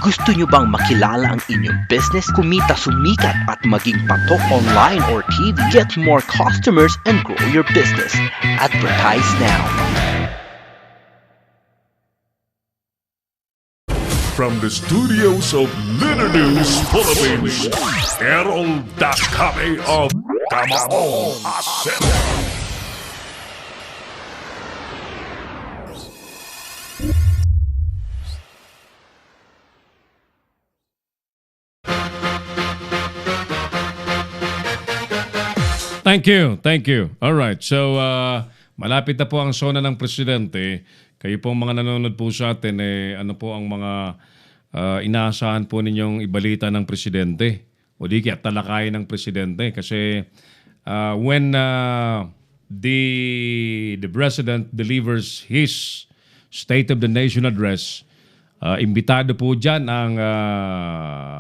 Gusto nyo bang makilala ang inyong business, kumita, sumikat at maging patok online or TV? Get more customers and grow your business. Advertise now. From the studios of Litter News Philippines, Errol Dakame of Kamao Asset. Thank you. All right. So, malapit na po ang sona ng presidente. Kayo pong mga nanonood po sa atin, ano po ang mga inaasahan po ninyong ibalita ng presidente? O di kaya talakayin ng presidente? Kasi when the president delivers his State of the Nation address, imbitado po dyan ang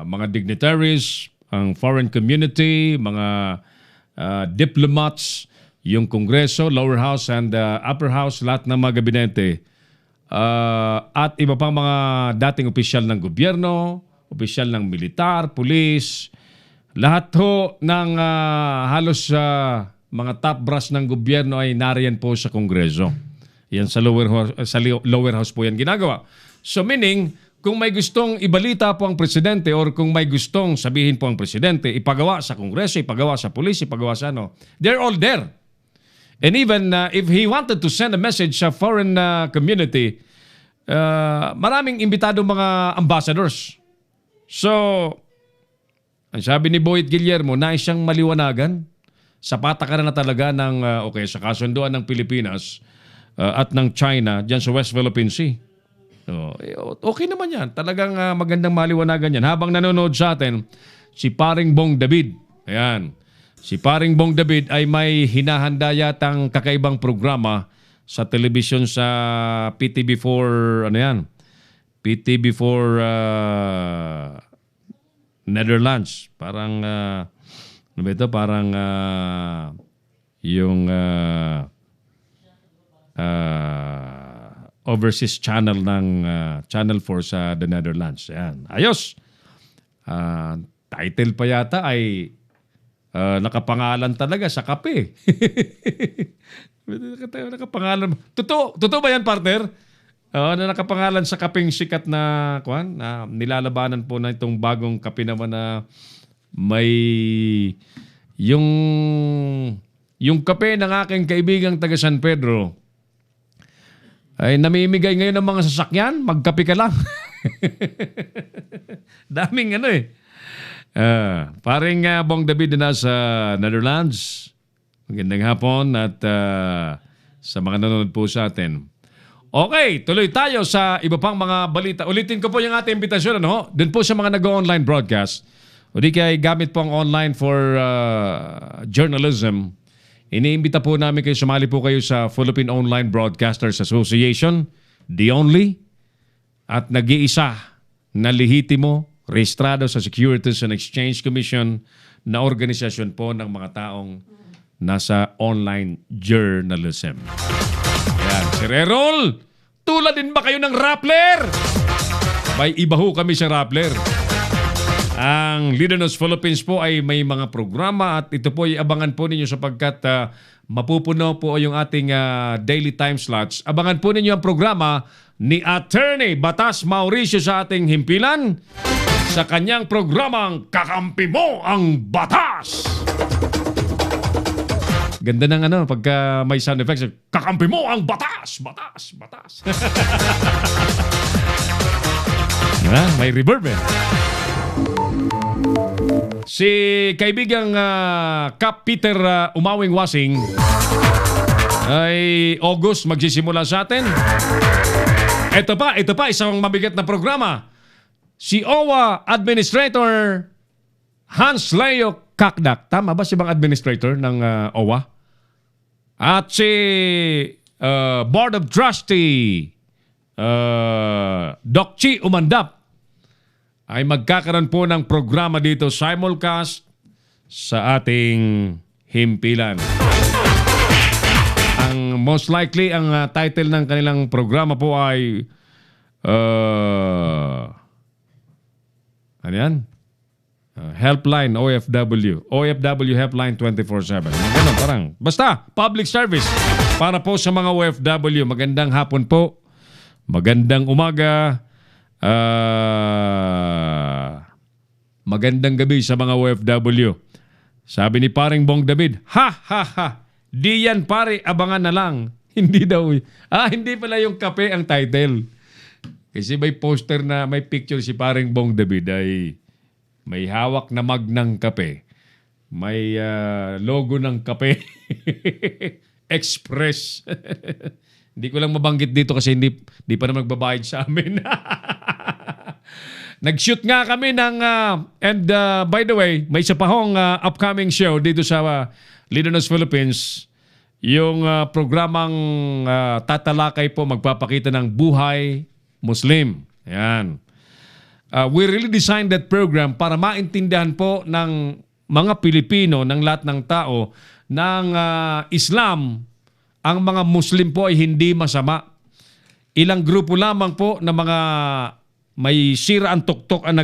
mga dignitaries, ang foreign community, mga diplomats, yung Kongreso, lower house and upper house, lahat ng mga gabinete, at iba pang mga dating opisyal ng gobyerno, opisyal ng militar, pulis, lahat ho ng halos mga top brass ng gobyerno ay nariyan po sa Kongreso. Yan sa lower house po yan ginagawa. So meaning, kung may gustong ibalita po ang presidente or kung may gustong sabihin po ang presidente, ipagawa sa Kongreso, ipagawa sa pulis, ipagawa sa ano, they're all there. And even if he wanted to send a message sa foreign community, maraming imbitado mga ambassadors. So, ang sabi ni Boyd Guillermo, nais siyang maliwanagan sa patakaran na talaga ng, sa kasunduan ng Pilipinas at ng China dyan sa West Philippine Sea. Okay naman yan. Talagang magandang maliwanagan yan. Habang nanonood sa atin, si Paring Bong David. Ayan. Si Paring Bong David ay may hinahanda yatang kakaibang programa sa television sa PTV4, ano yan? PTV4 Netherlands. Parang, ano ba ito? Parang yung overseas channel ng Channel 4 sa the Netherlands. Ayan. Ayos. Title pa yata ay nakapangalan talaga sa kape. Nakapangalan. Totoo ba yan, partner? Na nakapangalan sa kapeng sikat na nilalabanan po na itong bagong kape naman na may yung kape ng aking kaibigang taga San Pedro ay namimigay ngayon ng mga sasakyan, magkape ka lang. Daming ano eh. Paring Bong David na sa Netherlands. Magandang hapon at sa mga nanonood po sa atin. Okay, tuloy tayo sa iba pang mga balita. Ulitin ko po yung ating imbitasyon. Doon po sa mga nag-online broadcast. O di kaya gamit po ang online for journalism. Iniimbita po namin kayo, sumali po kayo sa Philippine Online Broadcasters Association, the only, at nag-iisa na lehitimo, rehistrado sa Securities and Exchange Commission na organisasyon po ng mga taong nasa online journalism. Ayan, Sir Errol, tulad din ba kayo ng Rappler? May iba ho kami sa Rappler. Ang Leader News Philippines po ay may mga programa at ito po ay abangan po ninyo sapagkat mapupuno po yung ating daily time slots. Abangan po ninyo ang programa ni Attorney Batas Mauricio sa ating himpilan sa kanyang programang Kakampi Mo ang Batas. Ganda ng pagka may sound effects. Kakampi mo ang batas! Batas! Batas! May reverb eh. Si kaibigang Kap Peter Umawing Wasing ay August magsisimula sa atin. Ito pa, isang mabigat na programa. Si OWA Administrator Hans Leo Kakdak. Tama ba si bang administrator ng OWA? At si Board of Trustee Doc Chi Umandap ay magkakaroon po ng programa dito simulcast sa ating himpilan. Ang most likely, ang title ng kanilang programa po ay Ano yan? Helpline, OFW Helpline 24/7. Ganun, parang. Basta, public service para po sa mga OFW. Magandang hapon po. Magandang umaga. Magandang gabi sa mga OFW. Sabi ni paring Bong David, di yan pare, abangan na lang. Hindi daw. Hindi pala yung kape ang title. Kasi may poster na may picture si paring Bong David ay may hawak na mug ng kape. May logo ng kape. Express. Hindi ko lang mabanggit dito kasi hindi pa na magbabayad sa amin. Nag-shoot nga kami ng... by the way, may isa pa hong upcoming show dito sa Leader News Philippines. Yung programang tatalakay po, magpapakita ng buhay Muslim. Yan. We really designed that program para maintindihan po ng mga Pilipino, ng lahat ng tao, ng Islam, ang mga Muslim po ay hindi masama. Ilang grupo lamang po na mga may sira ang tuktok ang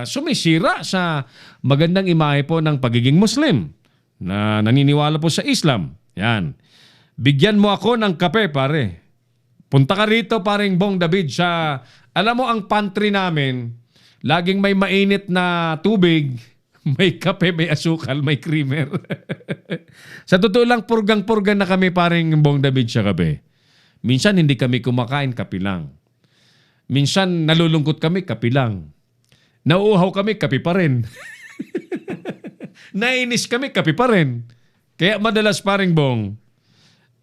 sumisira sa magandang imahe po ng pagiging Muslim na naniniwala po sa Islam. Yan. Bigyan mo ako ng kape, pare. Punta ka rito, paring Bong David, sa... Alam mo, ang pantry namin, laging may mainit na tubig, may kape, may asukal, may creamer. Sa totoo lang, purgang-purgan na kami, paring Bong David, sa kape. Minsan, hindi kami kumakain, kape lang. Minsan, nalulungkot kami, kape lang. Nauuhaw kami, kape pa rin. Nainis kami, kape pa rin. Kaya madalas, paring Bong,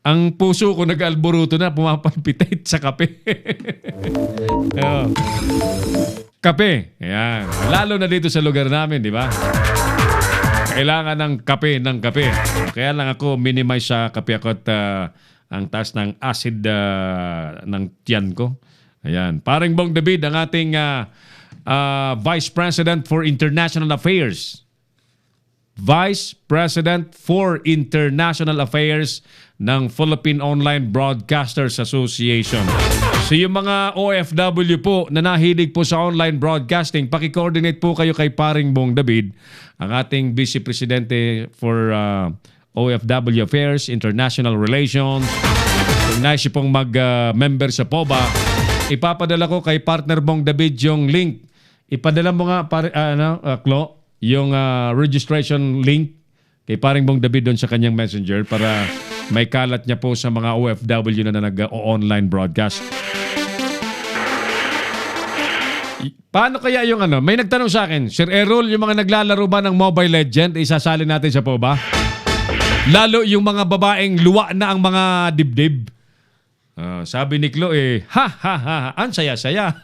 ang puso ko nag-alboruto na, pumapalpitate sa kape. Kape. Ayan. Lalo na dito sa lugar namin, di ba? Kailangan ng kape. Kaya lang ako minimize sa kape ako at ang taas ng acid ng tiyan ko. Ayan. Paring Bong David, ang ating Vice President for International Affairs. Vice President for International Affairs ng Philippine Online Broadcasters Association. So yung mga OFW po na nahilig po sa online broadcasting, paki-coordinate po kayo kay paring Bong David, ang ating Vice Presidente for OFW Affairs, International Relations. Kung nais pong mag-member sa POBA, ipapadala ko kay partner Bong David yung link. Ipadala mo nga, Klo, yung registration link kay paring Bong David doon sa kanyang messenger para may kalat niya po sa mga OFW na nag-online broadcast. Paano kaya yung may nagtanong sa akin, Sir Errol, yung mga naglalaro ba ng Mobile Legend, isasali natin sa POBA? Lalo yung mga babaeng luwa na ang mga dibdib. Sabi ni Klo ang saya-saya.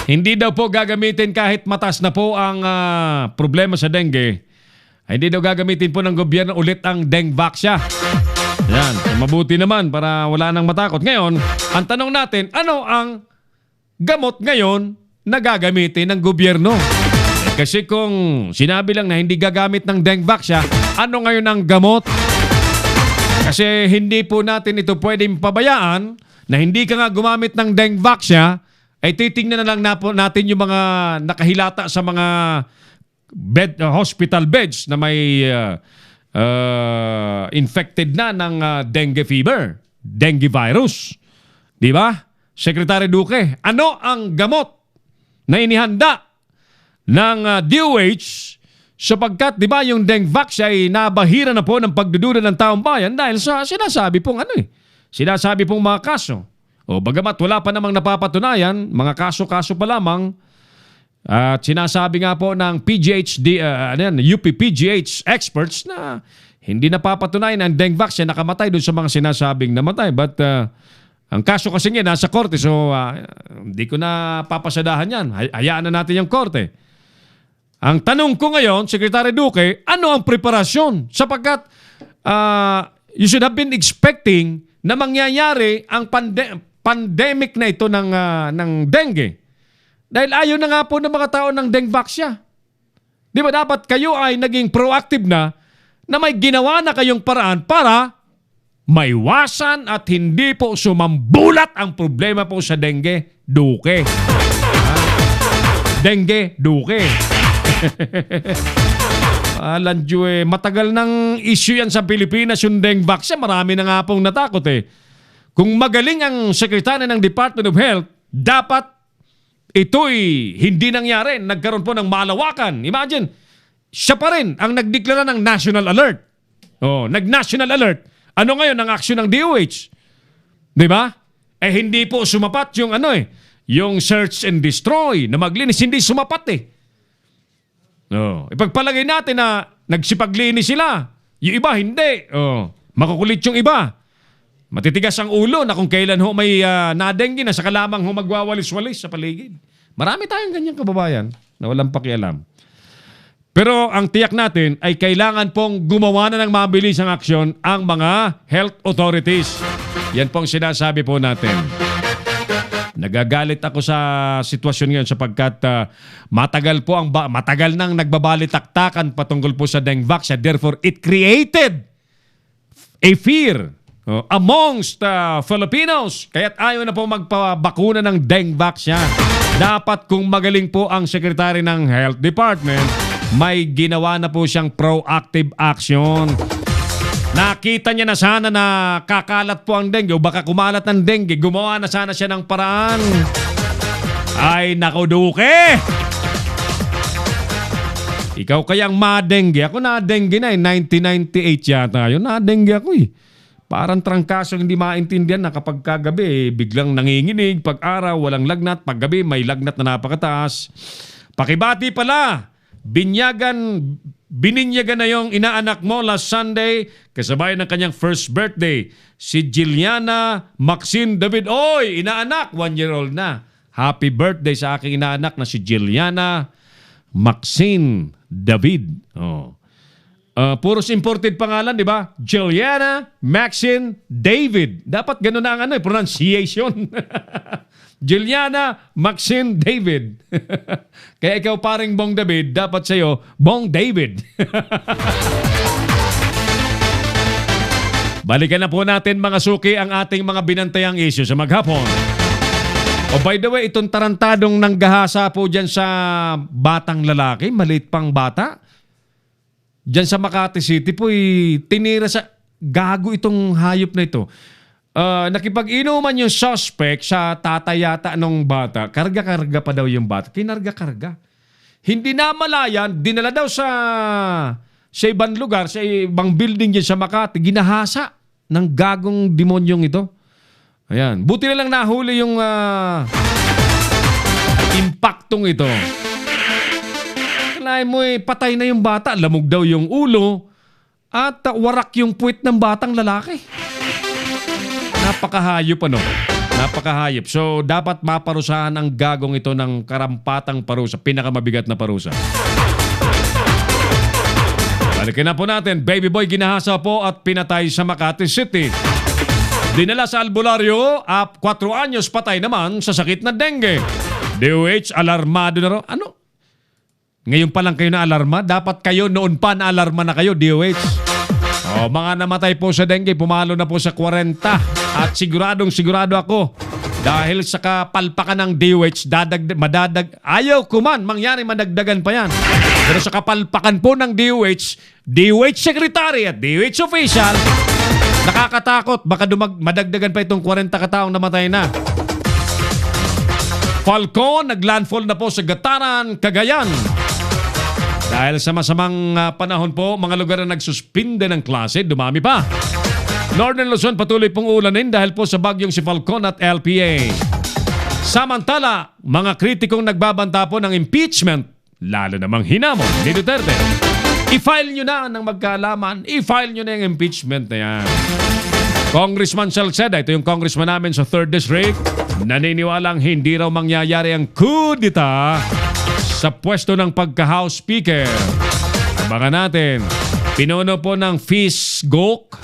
Hindi daw po gagamitin kahit matas na po ang problema sa dengue. Hindi daw gagamitin po ng gobyerno ulit ang Dengvaxia. Yan, mabuti naman para wala nang matakot. Ngayon, ang tanong natin, ano ang gamot ngayon na gagamitin ng gobyerno? Kasi kung sinabi lang na hindi gagamit ng Dengvaxia, ano ngayon ang gamot? Kasi hindi po natin ito pwedeng pabayaan na hindi ka nga gumamit ng Dengvaxia, ay titingnan na lang natin yung mga nakahilata sa mga hospital beds na may infected na ng dengue fever, dengue virus. Di ba? Secretary Duque, ano ang gamot na inihanda ng DOH sapagkat, di ba, yung Dengvaxia ay nabahira na po ng pagdududa ng taong bayan dahil sa sinasabi pong sinasabi pong mga kaso. O bagamat wala pa namang napapatunayan, mga kaso-kaso pa lamang, at sinasabi nga po ng UP-PGH experts na hindi napapatunayan ang Dengvaxia nakamatay doon sa mga sinasabing namatay. But ang kaso kasi nga nasa korte, so hindi ko na papasadahan yan. Hayaan na natin yung korte. Ang tanong ko ngayon, Secretary Duque, ano ang preparasyon? Sapagkat you should have been expecting na mangyayari ang pandemic na ito ng dengue. Dahil ayaw na nga po ng mga tao ng Dengvaxia. Di ba dapat kayo ay naging proactive na may ginawa na kayong paraan para maiwasan at hindi po sumambulat ang problema po sa dengue, duke. Dengue, duke. Alanjo matagal nang issue yan sa Pilipinas yung dengue vaccine. Marami na nga pong natakot Kung magaling ang sekretary ng Department of Health, dapat ito'y hindi nangyari. Nagkaroon po ng malawakan. Imagine, siya pa rin ang nagdeklara ng national alert. Nag-national alert. Ano ngayon ang aksyon ng DOH? Di ba? Hindi po sumapat yung yung search and destroy na maglinis. Hindi sumapat ipagpalagay natin na nagsipaglinis sila. Yung iba, hindi. Makukulit yung iba. Matitigas ang ulo na kung kailan may nadenggi na saka lamang magwawalis-walis sa paligid. Marami tayong ganyang kababayan na walang pakialam. Pero ang tiyak natin ay kailangan pong gumawa na ng mabilisang aksyon ang mga health authorities. Yan pong sinasabi po natin. Nagagalit ako sa sitwasyon ngayon sapagkat matagal nang nagbabalitaktakan patungkol po sa dengue vaccine. Therefore, it created a fear amongst Filipinos. Kaya't ayaw na po magpabakuna ng dengue vaccine. Dapat kung magaling po ang Secretary ng Health Department, may ginawa na po siyang proactive action. Nakita niya na sana na kakalat po ang dengue o baka kumalat ng dengue. Gumawa na sana siya ng paraan. Ay, naku, duke! Ikaw kayang ma-dengue. Ako na-dengue na 1998 yata yun. Na-dengue ako Parang trangkasong hindi maintindihan na kapag kagabi biglang nanginginig. Pag-araw, walang lagnat. Pag-gabi, may lagnat na napakataas. Pakibati pala! Bininyagan na yung inaanak mo last Sunday kasabay ng kanyang first birthday. Si Jilliana Maxine David. Oy, inaanak, 1-year-old na. Happy birthday sa aking inaanak na si Jilliana Maxine David. Puros imported pangalan, di ba? Jilliana Maxine David. Dapat ganun na ang pronunciation. Jilliana Maxine David. Kaya ikaw paring Bong David, dapat sa'yo, Bong David. Balikan na po natin mga suki ang ating mga binantayang issue sa maghapon. By the way, itong tarantadong nanggahasa po dyan sa batang lalaki, maliit pang bata. Dyan sa Makati City po, tinira sa gago itong hayop na ito. Nakipag-inuman yung suspect sa tatay yata nung bata. Karga-karga pa daw yung bata. Kinarga-karga. Hindi na malayan, dinala daw sa ibang lugar, sa ibang building dyan sa Makati. Ginahasa ng gagong demonyong ito. Ayan. Buti na lang nahuli yung impactong ito. Kalahin mo patay na yung bata. Lamog daw yung ulo. At warak yung puwit ng batang lalaki. Napakahayop Napakahayop. So, dapat maparusahan ang gagong ito ng karampatang parusa. Pinakamabigat na parusa. Balikin na po natin. Baby boy ginahasa po at pinatay sa Makati City. Dinala sa albularyo, 4 anyos patay naman sa sakit na dengue. DOH, alarmado na raw. Ano? Ngayon pa lang kayo na alarma? Dapat kayo noon pa na alarma na kayo, DOH. Mga namatay po sa dengue, pumalo na po sa 40. At sigurado ako, dahil sa kapalpakan ng DOH, ayaw kuman, mangyari madagdagan pa yan. Pero sa kapalpakan po ng DOH Secretary at DOH official, nakakatakot, baka madagdagan pa itong 40 kataong namatay na. Falcon, naglandfall na po sa Gataran, Cagayan. Dahil sa masamang panahon po, mga lugar na nagsuspinde ng klase, dumami pa. Northern Luzon patuloy pong ulanin dahil po sa bagyong si Falcon at LPA. Samantala, mga kritikong nagbabanta po ng impeachment, lalo namang hinamon ni Duterte. I-file nyo na ng magkaalaman, i-file nyo na yung impeachment na yan. Congressman Salceda, ito yung congressman namin sa 3rd District, naniniwalang hindi raw mangyayari ang coup d'etat sa pwesto ng pagka-House Speaker. Abangan natin, pinuno po ng FISGOC,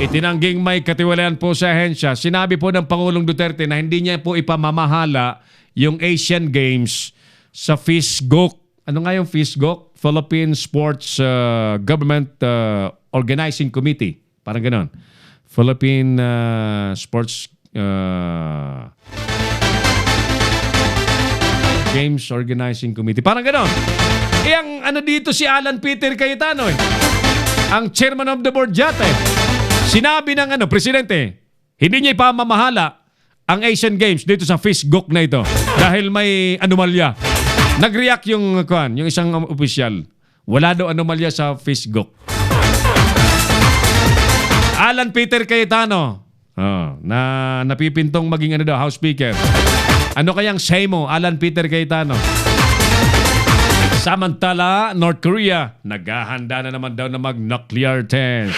itinangging may katiwalayan po sa ahensya. Sinabi po ng Pangulong Duterte na hindi niya po ipamamahala yung Asian Games sa FISGOC. Ano nga yung FISGOC? Philippine Sports Government Organizing Committee. Parang ganon. Philippine Sports Games Organizing Committee. Parang gano'n. Ang ano dito si Alan Peter Cayetano ang chairman of the board yata Sinabi ng presidente, hindi niya ipamamahala ang Asian Games dito sa Fisgok na ito dahil may anomalya. Nag-react yung isang opisyal. Wala daw anomalya sa Fisgok. Alan Peter Cayetano, na napipintong maging House Speaker. Ano kayang say mo, Alan Peter Cayetano? Samantala, North Korea, naghahanda na naman daw na mag-nuclear test.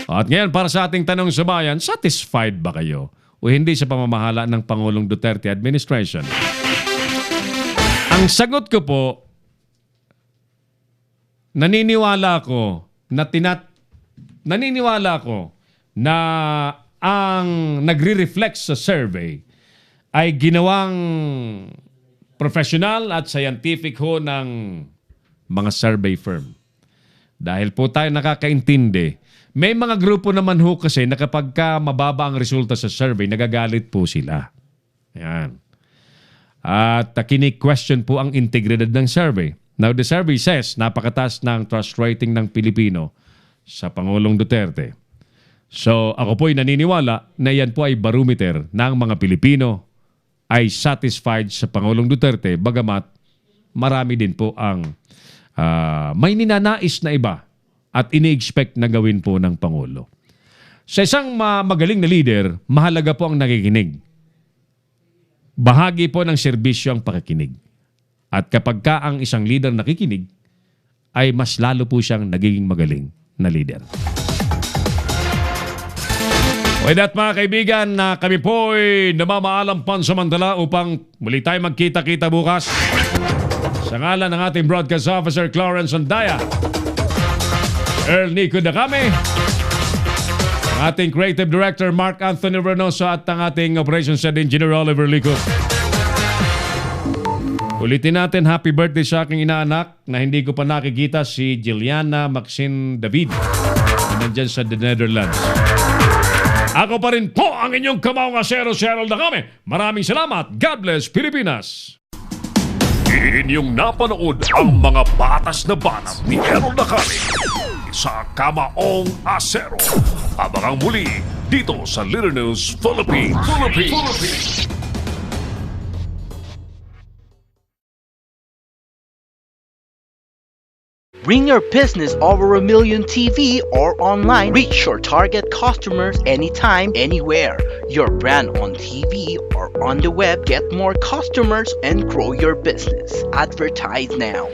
At ngayon, para sa ating tanong sa bayan, satisfied ba kayo o hindi sa pamamahala ng Pangulong Duterte administration? Ang sagot ko po, naniniwala ko na ang nagre-reflect sa survey ay ginawang professional at scientific ho ng mga survey firm. Dahil po tayo nakakaintindi, may mga grupo naman ho kasi na kapag mababa ang resulta sa survey, nagagalit po sila. Yan. At kini-question po ang integridad ng survey. Now, the survey says, napakataas ng trust rating ng Pilipino sa Pangulong Duterte. So, ako po'y naniniwala na yan po ay barometer ng mga Pilipino ay satisfied sa Pangulong Duterte, bagamat marami din po ang may ninanais na iba at ini-expect na gawin po ng Pangulo. Sa isang magaling na leader, mahalaga po ang nakikinig. Bahagi po ng serbisyo ang pakikinig. At kapag ang isang leader nakikinig, ay mas lalo po siyang nagiging magaling na leader. With that mga kaibigan, kami po'y namamaalam pansamantala upang muli tayo magkita-kita bukas. Sa ngalan ng ating broadcast officer Clarence Andaya, Earl Nico Dacame, ang ating creative director Mark Anthony Reynoso at ang ating operations head engineer Oliver Lico. Ulitin natin, happy birthday sa aking inaanak na hindi ko pa nakikita, si Juliana Maxine David na nandyan sa the Netherlands. Ako pa rin po ang inyong kamaong asero, Cheryl Dacame. Maraming salamat. God bless Pilipinas. Inyong napanood ang mga batas na banat ni Errol Dacame sa Kamaong Asero. Abangang muli dito sa Little News Philippines. Bring your business over a million TV or online. Reach your target customers anytime, anywhere. Your brand on TV or on the web. Get more customers and grow your business. Advertise now.